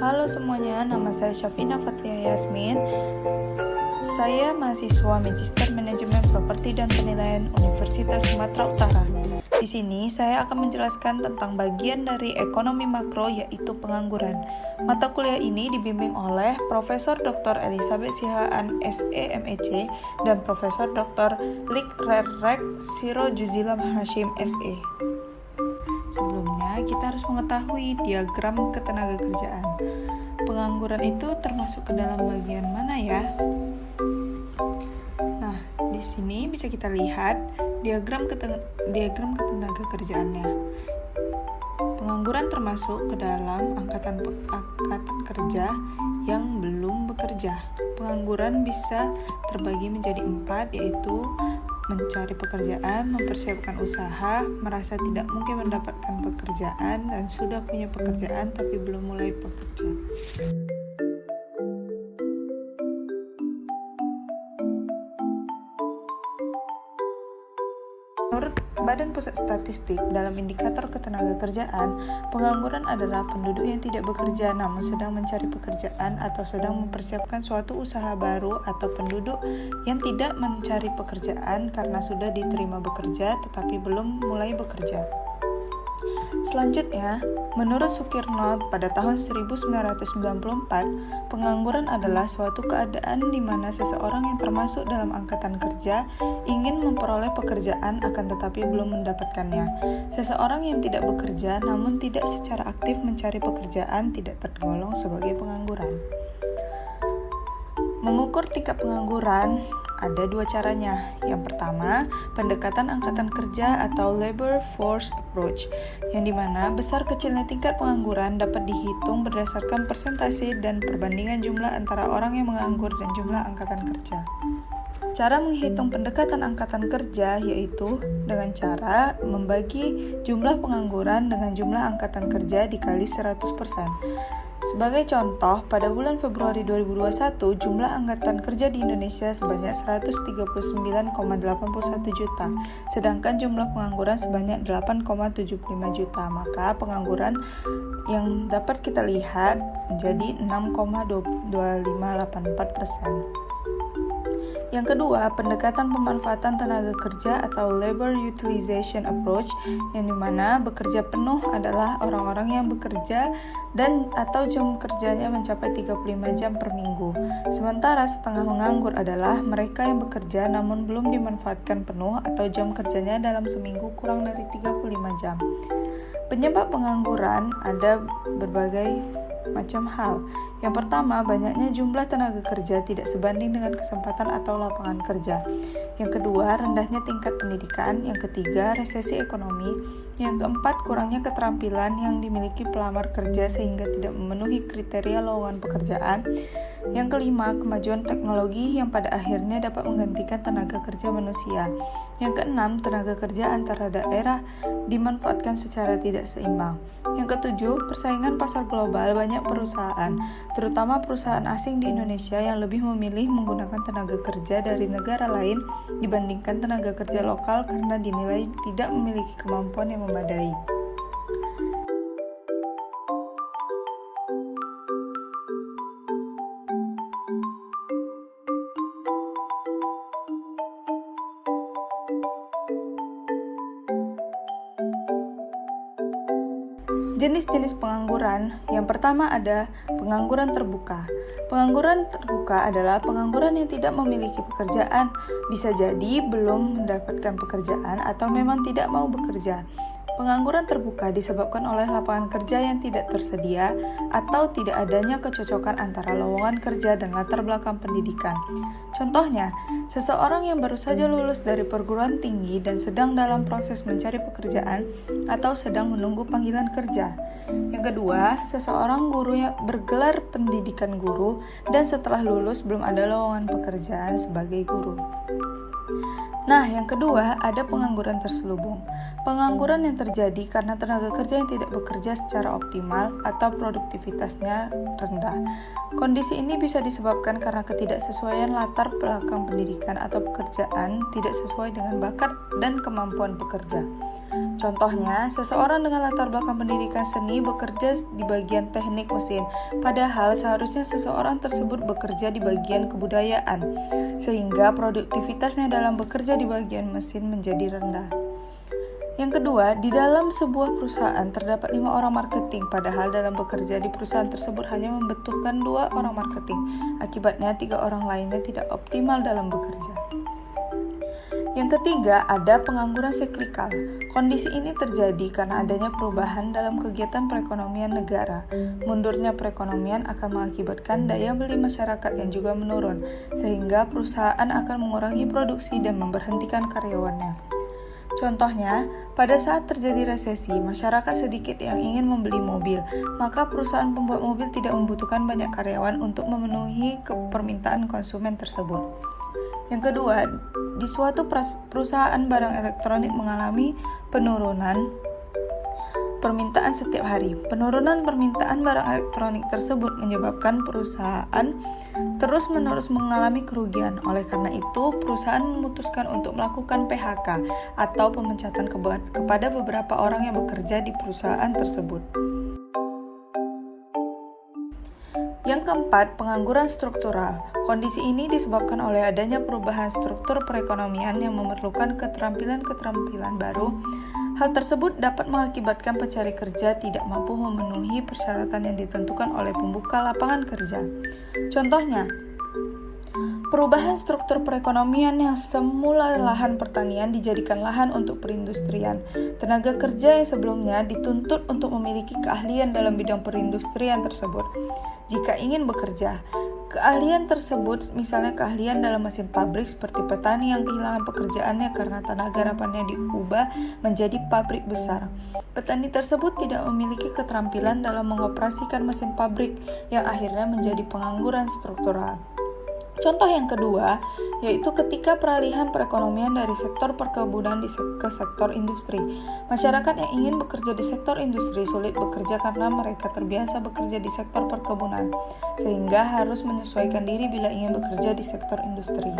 Halo semuanya, nama saya Syafina Fathia Yasmin. Saya mahasiswa Magister Manajemen Properti dan Penilaian Universitas Sumatera Utara. Di sini saya akan menjelaskan tentang bagian dari ekonomi makro, yaitu pengangguran. Mata kuliah ini dibimbing oleh Profesor Dr. Elizabeth Sihaan SE.MEC dan Profesor Dr. Lik Rerek Sirojuzilam Hashim SE. Sebelumnya, kita harus mengetahui diagram ketenagakerjaan. Pengangguran itu termasuk ke dalam bagian mana ya? Nah, di sini bisa kita lihat diagram ketenagakerjaannya. Pengangguran termasuk ke dalam angkatan kerja yang belum bekerja. Pengangguran bisa terbagi menjadi 4, yaitu mencari pekerjaan, mempersiapkan usaha, merasa tidak mungkin mendapatkan pekerjaan, dan sudah punya pekerjaan tapi belum mulai bekerja. Menurut Badan Pusat Statistik, dalam indikator ketenagakerjaan, pengangguran adalah penduduk yang tidak bekerja namun sedang mencari pekerjaan atau sedang mempersiapkan suatu usaha baru, atau penduduk yang tidak mencari pekerjaan karena sudah diterima bekerja tetapi belum mulai bekerja. Selanjutnya, menurut Sukirno pada tahun 1994, pengangguran adalah suatu keadaan di mana seseorang yang termasuk dalam angkatan kerja ingin memperoleh pekerjaan akan tetapi belum mendapatkannya. Seseorang yang tidak bekerja namun tidak secara aktif mencari pekerjaan tidak tergolong sebagai pengangguran. Mengukur tingkat pengangguran ada 2 caranya. Yang pertama, pendekatan angkatan kerja atau labor force approach, yang dimana besar kecilnya tingkat pengangguran dapat dihitung berdasarkan persentase dan perbandingan jumlah antara orang yang menganggur dan jumlah angkatan kerja. Cara menghitung pendekatan angkatan kerja yaitu dengan cara membagi jumlah pengangguran dengan jumlah angkatan kerja dikali 100%. Sebagai contoh, pada bulan Februari 2021, jumlah angkatan kerja di Indonesia sebanyak 139,81 juta, sedangkan jumlah pengangguran sebanyak 8,75 juta. Maka pengangguran yang dapat kita lihat menjadi 6,2584%. Yang kedua, pendekatan pemanfaatan tenaga kerja atau labor utilization approach, yang dimana bekerja penuh adalah orang-orang yang bekerja dan atau jam kerjanya mencapai 35 jam per minggu. Sementara setengah menganggur adalah mereka yang bekerja namun belum dimanfaatkan penuh atau jam kerjanya dalam seminggu kurang dari 35 jam. Penyebab pengangguran ada berbagai macam hal. Yang pertama, banyaknya jumlah tenaga kerja tidak sebanding dengan kesempatan atau lapangan kerja. Yang kedua, rendahnya tingkat pendidikan. Yang ketiga, resesi ekonomi. Yang keempat, kurangnya keterampilan yang dimiliki pelamar kerja sehingga tidak memenuhi kriteria lowongan pekerjaan. Yang kelima, kemajuan teknologi yang pada akhirnya dapat menggantikan tenaga kerja manusia. Yang keenam, tenaga kerja antara daerah dimanfaatkan secara tidak seimbang. Yang ketujuh, persaingan pasar global. Banyak perusahaan, terutama perusahaan asing di Indonesia, yang lebih memilih menggunakan tenaga kerja dari negara lain dibandingkan tenaga kerja lokal karena dinilai tidak memiliki kemampuan yang memadai. Jenis-jenis pengangguran. Yang pertama ada pengangguran terbuka. Pengangguran terbuka adalah pengangguran yang tidak memiliki pekerjaan, bisa jadi belum mendapatkan pekerjaan atau memang tidak mau bekerja. Pengangguran terbuka disebabkan oleh lapangan kerja yang tidak tersedia atau tidak adanya kecocokan antara lowongan kerja dan latar belakang pendidikan. Contohnya, seseorang yang baru saja lulus dari perguruan tinggi dan sedang dalam proses mencari pekerjaan atau sedang menunggu panggilan kerja. Yang kedua, seseorang guru yang bergelar pendidikan guru dan setelah lulus belum ada lowongan pekerjaan sebagai guru. Nah, yang kedua, ada pengangguran terselubung. Pengangguran yang terjadi karena tenaga kerja yang tidak bekerja secara optimal atau produktivitasnya rendah. Kondisi ini bisa disebabkan karena ketidaksesuaian latar belakang pendidikan atau pekerjaan tidak sesuai dengan bakat dan kemampuan pekerja. Contohnya, seseorang dengan latar belakang pendidikan seni bekerja di bagian teknik mesin, padahal seharusnya seseorang tersebut bekerja di bagian kebudayaan, sehingga produktivitasnya dalam bekerja di bagian mesin menjadi rendah. Yang kedua, di dalam sebuah perusahaan terdapat 5 orang marketing, padahal dalam bekerja di perusahaan tersebut hanya membutuhkan 2 orang marketing. Akibatnya 3 orang lainnya tidak optimal dalam bekerja. Yang ketiga, ada pengangguran siklikal. Kondisi ini terjadi karena adanya perubahan dalam kegiatan perekonomian negara. Mundurnya perekonomian akan mengakibatkan daya beli masyarakat yang juga menurun, sehingga perusahaan akan mengurangi produksi dan memberhentikan karyawannya. Contohnya, pada saat terjadi resesi, masyarakat sedikit yang ingin membeli mobil, maka perusahaan pembuat mobil tidak membutuhkan banyak karyawan untuk memenuhi permintaan konsumen tersebut. Yang kedua, di suatu perusahaan barang elektronik mengalami penurunan permintaan setiap hari. Penurunan permintaan barang elektronik tersebut menyebabkan perusahaan terus-menerus mengalami kerugian. Oleh karena itu, perusahaan memutuskan untuk melakukan PHK atau pemecatan kepada beberapa orang yang bekerja di perusahaan tersebut. Yang keempat, pengangguran struktural. Kondisi ini disebabkan oleh adanya perubahan struktur perekonomian yang memerlukan keterampilan-keterampilan baru. Hal tersebut dapat mengakibatkan pencari kerja tidak mampu memenuhi persyaratan yang ditentukan oleh pembuka lapangan kerja. Contohnya, perubahan struktur perekonomian yang semula lahan pertanian dijadikan lahan untuk perindustrian. Tenaga kerja yang sebelumnya dituntut untuk memiliki keahlian dalam bidang perindustrian tersebut. Jika ingin bekerja, keahlian tersebut, misalnya keahlian dalam mesin pabrik seperti petani yang kehilangan pekerjaannya karena tanah garapannya diubah menjadi pabrik besar. Petani tersebut tidak memiliki keterampilan dalam mengoperasikan mesin pabrik yang akhirnya menjadi pengangguran struktural. Contoh yang kedua, yaitu ketika peralihan perekonomian dari sektor perkebunan ke sektor industri. Masyarakat yang ingin bekerja di sektor industri sulit bekerja karena mereka terbiasa bekerja di sektor perkebunan, sehingga harus menyesuaikan diri bila ingin bekerja di sektor industri.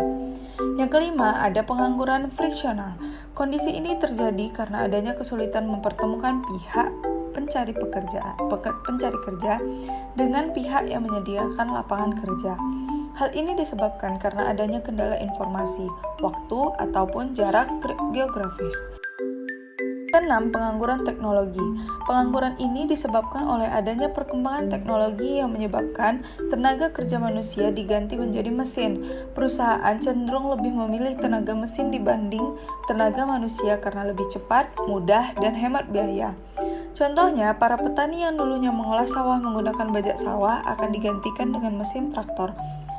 Yang kelima, ada pengangguran friksional. Kondisi ini terjadi karena adanya kesulitan mempertemukan pihak pencari kerja dengan pihak yang menyediakan lapangan kerja. Hal ini disebabkan karena adanya kendala informasi, waktu, ataupun jarak geografis. Keenam, pengangguran teknologi. Pengangguran ini disebabkan oleh adanya perkembangan teknologi yang menyebabkan tenaga kerja manusia diganti menjadi mesin. Perusahaan cenderung lebih memilih tenaga mesin dibanding tenaga manusia karena lebih cepat, mudah, dan hemat biaya. Contohnya, para petani yang dulunya mengolah sawah menggunakan bajak sawah akan digantikan dengan mesin traktor.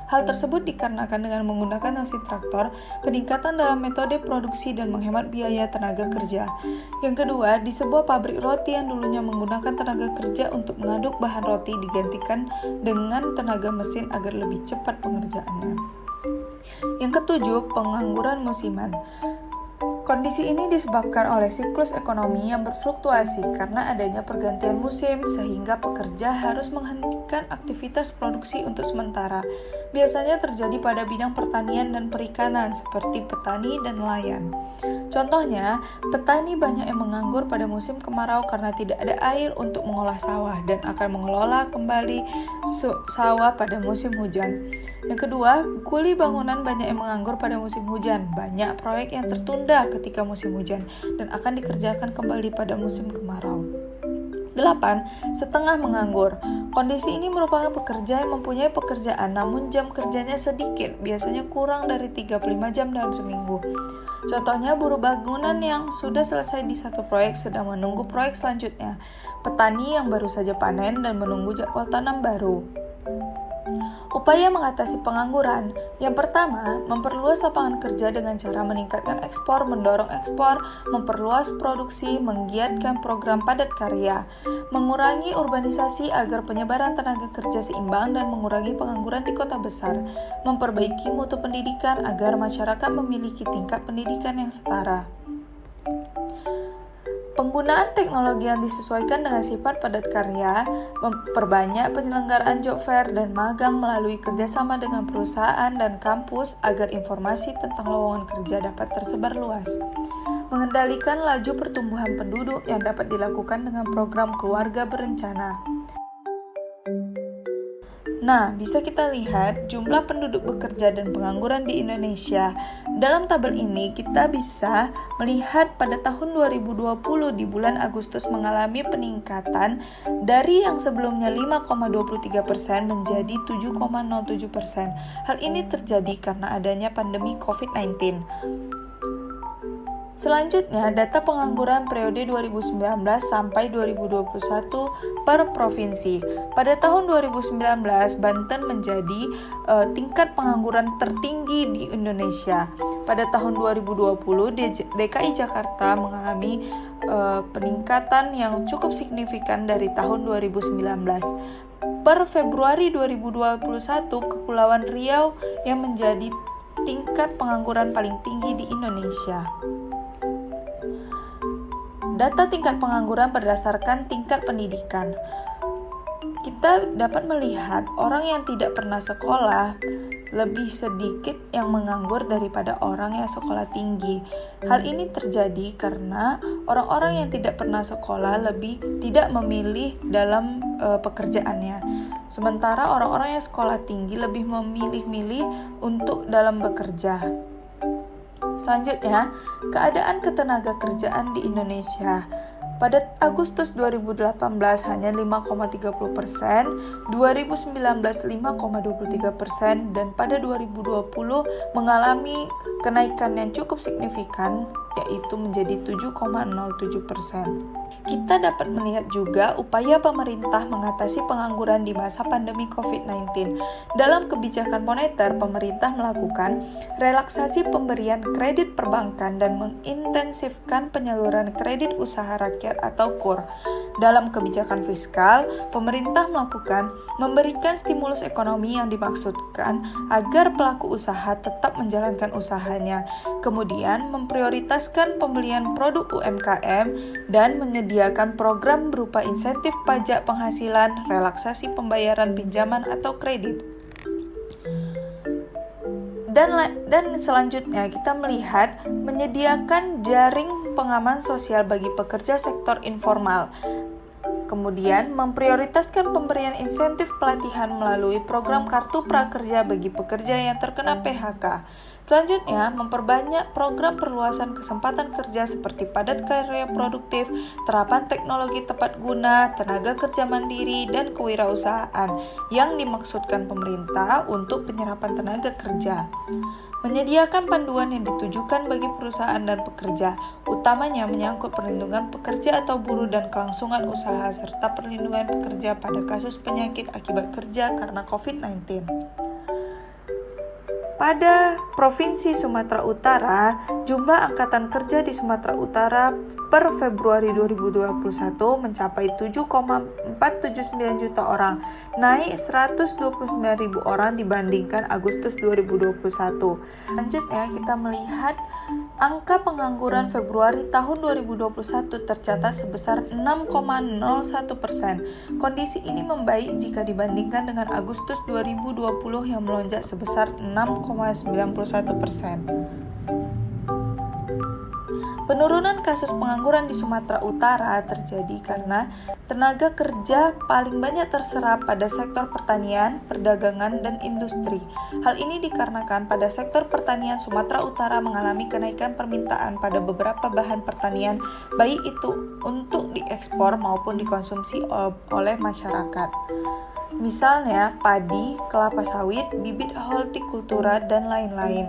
Hal tersebut dikarenakan dengan menggunakan mesin traktor, peningkatan dalam metode produksi dan menghemat biaya tenaga kerja. Yang kedua, di sebuah pabrik roti yang dulunya menggunakan tenaga kerja untuk mengaduk bahan roti digantikan dengan tenaga mesin agar lebih cepat pengerjaannya. Yang ketujuh, pengangguran musiman. Kondisi ini disebabkan oleh siklus ekonomi yang berfluktuasi karena adanya pergantian musim sehingga pekerja harus menghentikan aktivitas produksi untuk sementara. Biasanya terjadi pada bidang pertanian dan perikanan seperti petani dan nelayan. Contohnya, petani banyak yang menganggur pada musim kemarau karena tidak ada air untuk mengolah sawah dan akan mengelola kembali sawah pada musim hujan. Yang kedua, kuli bangunan banyak yang menganggur pada musim hujan. Banyak proyek yang tertunda ketika musim hujan dan akan dikerjakan kembali pada musim kemarau. 8. Setengah menganggur. Kondisi ini merupakan pekerja yang mempunyai pekerjaan namun jam kerjanya sedikit, biasanya kurang dari 35 jam dalam seminggu. Contohnya, buruh bangunan yang sudah selesai di satu proyek sedang menunggu proyek selanjutnya. Petani yang baru saja panen dan menunggu jadwal tanam baru. Upaya mengatasi pengangguran. Yang pertama, memperluas lapangan kerja dengan cara meningkatkan ekspor, mendorong ekspor, memperluas produksi, menggiatkan program padat karya, mengurangi urbanisasi agar penyebaran tenaga kerja seimbang dan mengurangi pengangguran di kota besar, memperbaiki mutu pendidikan agar masyarakat memiliki tingkat pendidikan yang setara. Penggunaan teknologi yang disesuaikan dengan sifat padat karya, memperbanyak penyelenggaraan job fair dan magang melalui kerjasama dengan perusahaan dan kampus agar informasi tentang lowongan kerja dapat tersebar luas. mengendalikan laju pertumbuhan penduduk yang dapat dilakukan dengan program keluarga berencana. Nah, bisa kita lihat jumlah penduduk bekerja dan pengangguran di Indonesia. Dalam tabel ini kita bisa melihat pada tahun 2020 di bulan Agustus mengalami peningkatan dari yang sebelumnya 5,23% menjadi 7,07%. Hal ini terjadi karena adanya pandemi COVID-19. Selanjutnya, data pengangguran periode 2019 sampai 2021 per provinsi. Pada tahun 2019, Banten menjadi tingkat pengangguran tertinggi di Indonesia. Pada tahun 2020, DKI Jakarta mengalami peningkatan yang cukup signifikan dari tahun 2019. Per Februari 2021, Kepulauan Riau yang menjadi tingkat pengangguran paling tinggi di Indonesia. Data tingkat pengangguran berdasarkan tingkat pendidikan. Kita dapat melihat orang yang tidak pernah sekolah lebih sedikit yang menganggur daripada orang yang sekolah tinggi. Hal ini terjadi karena orang-orang yang tidak pernah sekolah lebih tidak memilih dalam pekerjaannya. Sementara orang-orang yang sekolah tinggi lebih memilih-milih untuk dalam bekerja. Selanjutnya, keadaan ketenaga kerjaan di Indonesia. Pada Agustus 2018 hanya 5,30%, 2019 5,23%, dan pada 2020 mengalami kenaikan yang cukup signifikan, yaitu menjadi 7,07%. Kita dapat melihat juga upaya pemerintah mengatasi pengangguran di masa pandemi COVID-19. Dalam kebijakan moneter, pemerintah melakukan relaksasi pemberian kredit perbankan dan mengintensifkan penyaluran kredit usaha rakyat atau KUR. Dalam kebijakan fiskal, pemerintah memberikan stimulus ekonomi yang dimaksudkan agar pelaku usaha tetap menjalankan usahanya. Kemudian memprioritaskan pembelian produk UMKM dan menyediakan program berupa insentif pajak penghasilan, relaksasi pembayaran pinjaman atau kredit. Dan selanjutnya kita melihat menyediakan jaring pengaman sosial bagi pekerja sektor informal. Kemudian memprioritaskan pemberian insentif pelatihan melalui program kartu prakerja bagi pekerja yang terkena PHK. Selanjutnya, memperbanyak program perluasan kesempatan kerja seperti padat karya produktif, terapan teknologi tepat guna, tenaga kerja mandiri, dan kewirausahaan yang dimaksudkan pemerintah untuk penyerapan tenaga kerja. Menyediakan panduan yang ditujukan bagi perusahaan dan pekerja, utamanya menyangkut perlindungan pekerja atau buruh dan kelangsungan usaha, serta perlindungan pekerja pada kasus penyakit akibat kerja karena COVID-19. Pada Provinsi Sumatera Utara, jumlah angkatan kerja di Sumatera Utara per Februari 2021 mencapai 7,479 juta orang, naik 129.000 orang dibandingkan Agustus 2021. Selanjutnya, kita melihat angka pengangguran Februari tahun 2021 tercatat sebesar 6,01%. Kondisi ini membaik jika dibandingkan dengan Agustus 2020 yang melonjak sebesar 6,91%. Penurunan kasus pengangguran di Sumatera Utara terjadi karena tenaga kerja paling banyak terserap pada sektor pertanian, perdagangan, dan industri. Hal ini dikarenakan pada sektor pertanian Sumatera Utara mengalami kenaikan permintaan pada beberapa bahan pertanian, baik itu untuk diekspor maupun dikonsumsi oleh masyarakat. Misalnya padi, kelapa sawit, bibit hortikultura, dan lain-lain.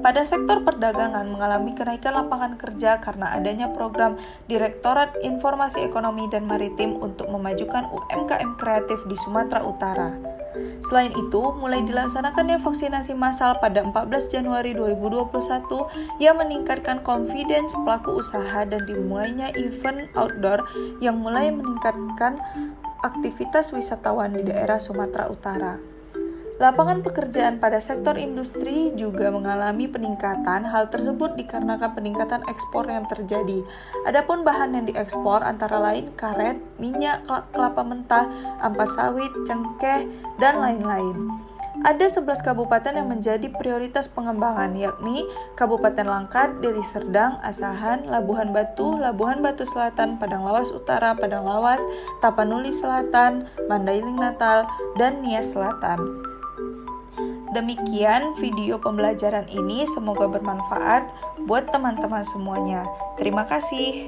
Pada sektor perdagangan mengalami kenaikan lapangan kerja karena adanya program Direktorat Informasi Ekonomi dan Maritim untuk memajukan UMKM kreatif di Sumatera Utara. Selain itu, mulai dilaksanakannya vaksinasi massal pada 14 Januari 2021 yang meningkatkan confidence pelaku usaha dan dimulainya event outdoor yang mulai meningkatkan aktivitas wisatawan di daerah Sumatera Utara. Lapangan pekerjaan pada sektor industri juga mengalami peningkatan. Hal tersebut dikarenakan peningkatan ekspor yang terjadi. Adapun bahan yang diekspor antara lain karet, minyak kelapa mentah, ampas sawit, cengkeh, dan lain-lain. Ada 11 kabupaten yang menjadi prioritas pengembangan, yakni Kabupaten Langkat, Deli Serdang, Asahan, Labuhan Batu Selatan, Padang Lawas Utara, Padang Lawas, Tapanuli Selatan, Mandailing Natal, dan Nias Selatan. Demikian video pembelajaran ini, semoga bermanfaat buat teman-teman semuanya. Terima kasih.